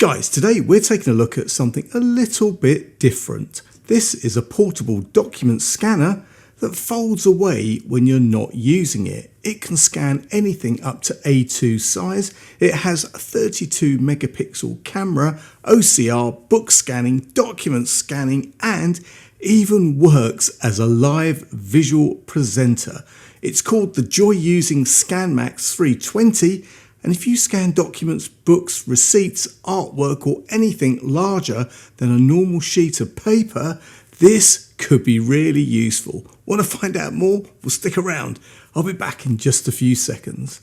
Guys, today we're taking a look at something a little bit different. This is a portable document scanner that folds away when you're not using it. It can scan anything up to A2 size. It has a 32 megapixel camera, OCR, book scanning, document scanning, and even works as a live visual presenter. It's called the Joyusing ScanMax 320. And if you scan documents, books, receipts, artwork, or anything larger than a normal sheet of paper, this could be really useful. Want to find out more? Well, stick around. I'll be back in just a few seconds.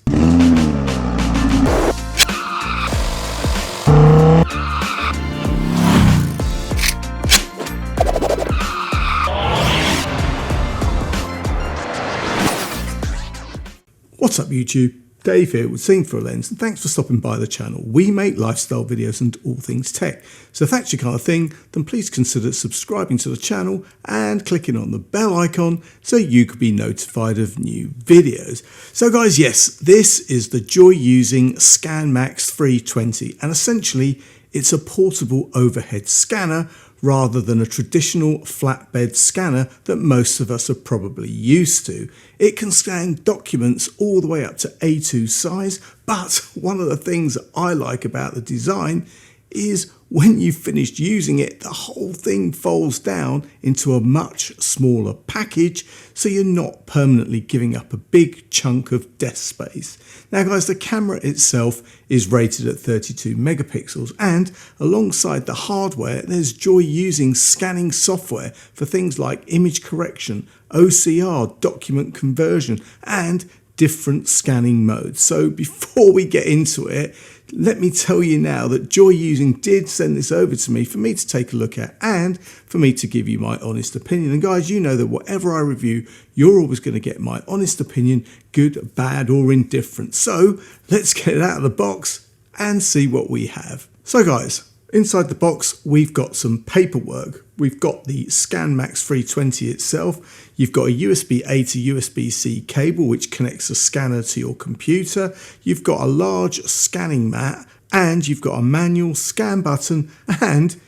What's up, YouTube? Dave here with Seeing Through a Lens, and thanks for stopping by the channel. We make lifestyle videos and all things tech. So if that's your kind of thing, then please consider subscribing to the channel and clicking on the bell icon so you could be notified of new videos. So guys, yes, this is the Joyusing ScanMax 320, and essentially it's a portable overhead scanner rather than a traditional flatbed scanner that most of us are probably used to. It can scan documents all the way up to A2 size, but one of the things that I like about the design is when you've finished using it, the whole thing folds down into a much smaller package, so you're not permanently giving up a big chunk of desk space. Now guys, the camera itself is rated at 32 megapixels, and alongside the hardware, there's Joyusing scanning software for things like image correction, OCR, document conversion, and different scanning modes. So before we get into it, let me tell you now that Joyusing did send this over to me for me to take a look at and for me to give you my honest opinion. And guys, you know that whatever I review, you're always going to get my honest opinion, good, bad, or indifferent. So let's get it out of the box and see what we have. So guys, inside the box, we've got some paperwork. We've got the ScanMax 320 itself. You've got a USB-A to USB-C cable which connects the scanner to your computer. You've got a large scanning mat, and you've got a manual scan button and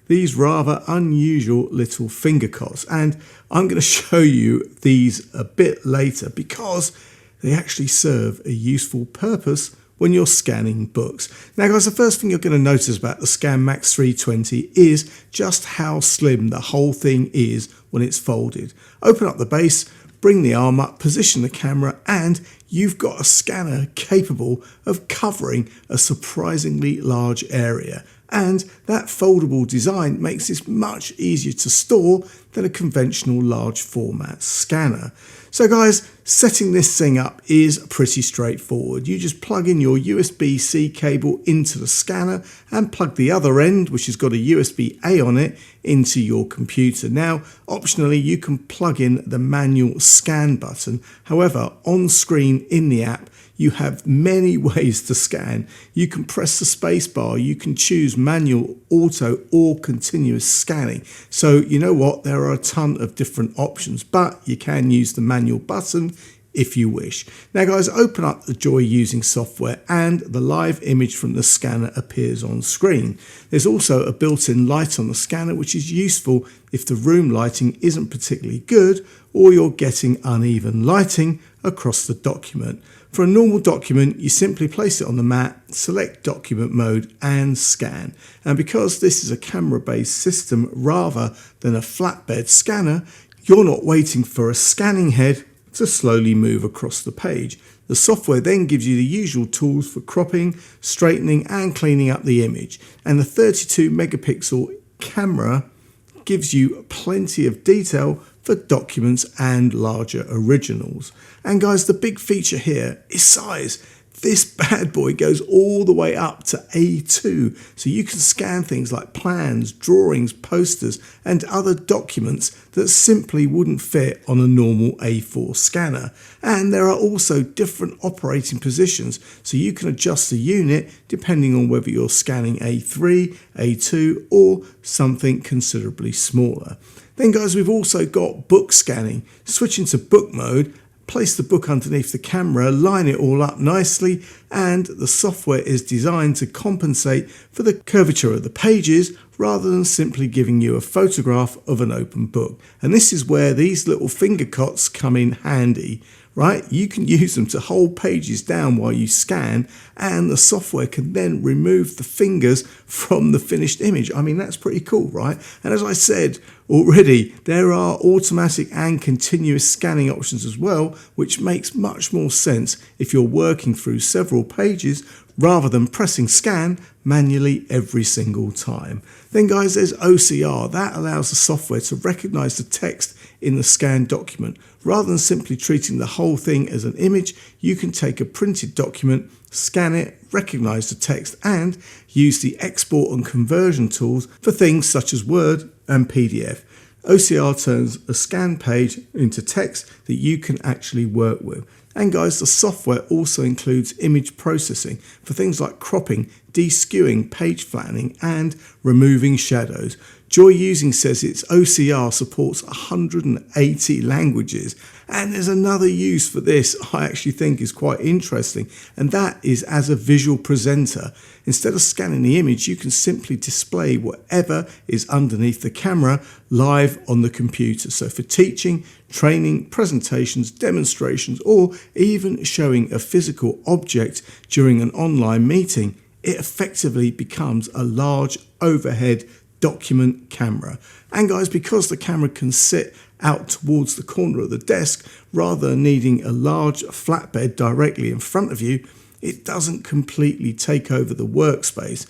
these rather unusual little finger cots. And I'm going to show you these a bit later because they actually serve a useful purpose when you're scanning books. Now guys, the first thing you're going to notice about the ScanMax 320 is just how slim the whole thing is when it's folded. Open up the base, bring the arm up, position the camera, and you've got a scanner capable of covering a surprisingly large area. And that foldable design makes this much easier to store than a conventional large format scanner. So guys, setting this thing up is pretty straightforward. You just plug in your USB-C cable into the scanner and plug the other end, which has got a USB-A on it, into your computer. Now, optionally, you can plug in the manual scan button. However, on screen in the app, you have many ways to scan. You can press the space bar, you can choose manual, auto, or continuous scanning. So you know what, there are a ton of different options, but you can use the manual button if you wish. Now guys, open up the Joyusing software and the live image from the scanner appears on screen. There's also a built-in light on the scanner, which is useful if the room lighting isn't particularly good or you're getting uneven lighting across the document. For a normal document, you simply place it on the mat, select document mode and scan. And because this is a camera-based system rather than a flatbed scanner, you're not waiting for a scanning head to slowly move across the page. The software then gives you the usual tools for cropping, straightening and cleaning up the image. And the 32 megapixel camera gives you plenty of detail for documents and larger originals. And guys, the big feature here is size. This bad boy goes all the way up to A2, so you can scan things like plans, drawings, posters, and other documents that simply wouldn't fit on a normal A4 scanner. And there are also different operating positions, so you can adjust the unit depending on whether you're scanning A3, A2, or something considerably smaller. Then guys, we've also got book scanning. Switching to book mode, place the book underneath the camera, line it all up nicely, and the software is designed to compensate for the curvature of the pages rather than simply giving you a photograph of an open book. And this is where these little finger cots come in handy, right? You can use them to hold pages down while you scan, and the software can then remove the fingers from the finished image. I mean, that's pretty cool, right? And as I said already, there are automatic and continuous scanning options as well, which makes much more sense if you're working through several pages rather than pressing scan manually every single time. Then guys, there's OCR. That allows the software to recognize the text in the scanned document. Rather than simply treating the whole thing as an image, you can take a printed document, scan it, recognize the text, and use the export and conversion tools for things such as Word and PDF. OCR turns a scanned page into text that you can actually work with. And guys, the software also includes image processing for things like cropping, de-skewing, page flattening, and removing shadows. Joyusing says its OCR supports 180 languages. And there's another use for this I actually think is quite interesting, and that is as a visual presenter. Instead of scanning the image, you can simply display whatever is underneath the camera live on the computer. So for teaching, training, presentations, demonstrations, or even showing a physical object during an online meeting, it effectively becomes a large overhead document camera. And guys, because the camera can sit out towards the corner of the desk rather than needing a large flatbed directly in front of you, it doesn't completely take over the workspace.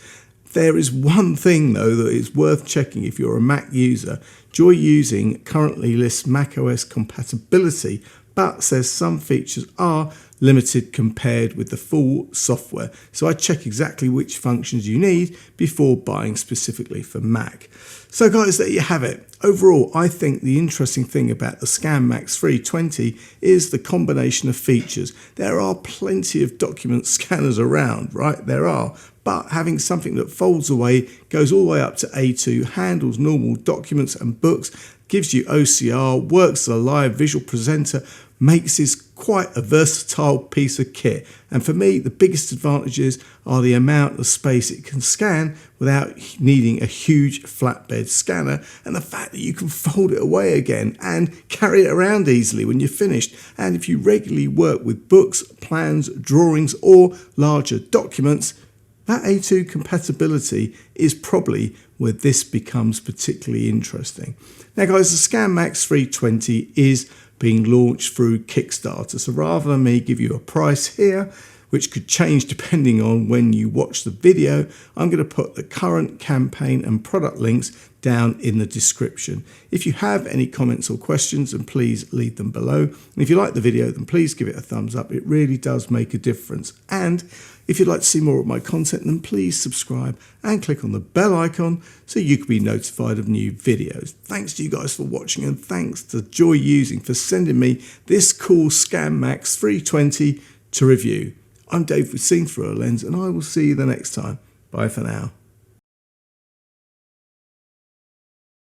There is one thing though that is worth checking if you're a Mac user. Joyusing currently lists macOS compatibility, but says some features are limited compared with the full software. So I check exactly which functions you need before buying specifically for Mac. So guys, there you have it. Overall, I think the interesting thing about the ScanMax 320 is the combination of features. There are plenty of document scanners around, right? There are. But having something that folds away, goes all the way up to A2, handles normal documents and books, gives you OCR, works as a live visual presenter, makes this quite a versatile piece of kit. And for me, the biggest advantages are the amount of space it can scan without needing a huge flatbed scanner, and the fact that you can fold it away again and carry it around easily when you're finished. And if you regularly work with books, plans, drawings, or larger documents, that A2 compatibility is probably where this becomes particularly interesting. Now guys, the ScanMax 320 is being launched through Kickstarter. So rather than me give you a price here, which could change depending on when you watch the video, I'm going to put the current campaign and product links down in the description. If you have any comments or questions, then please leave them below. And if you like the video, then please give it a thumbs up. It really does make a difference. And if you'd like to see more of my content, then please subscribe and click on the bell icon so you can be notified of new videos. Thanks to you guys for watching, and thanks to Joyusing for sending me this cool ScanMax 320 to review. I'm Dave with Seen Through a Lens, and I will see you the next time. Bye for now.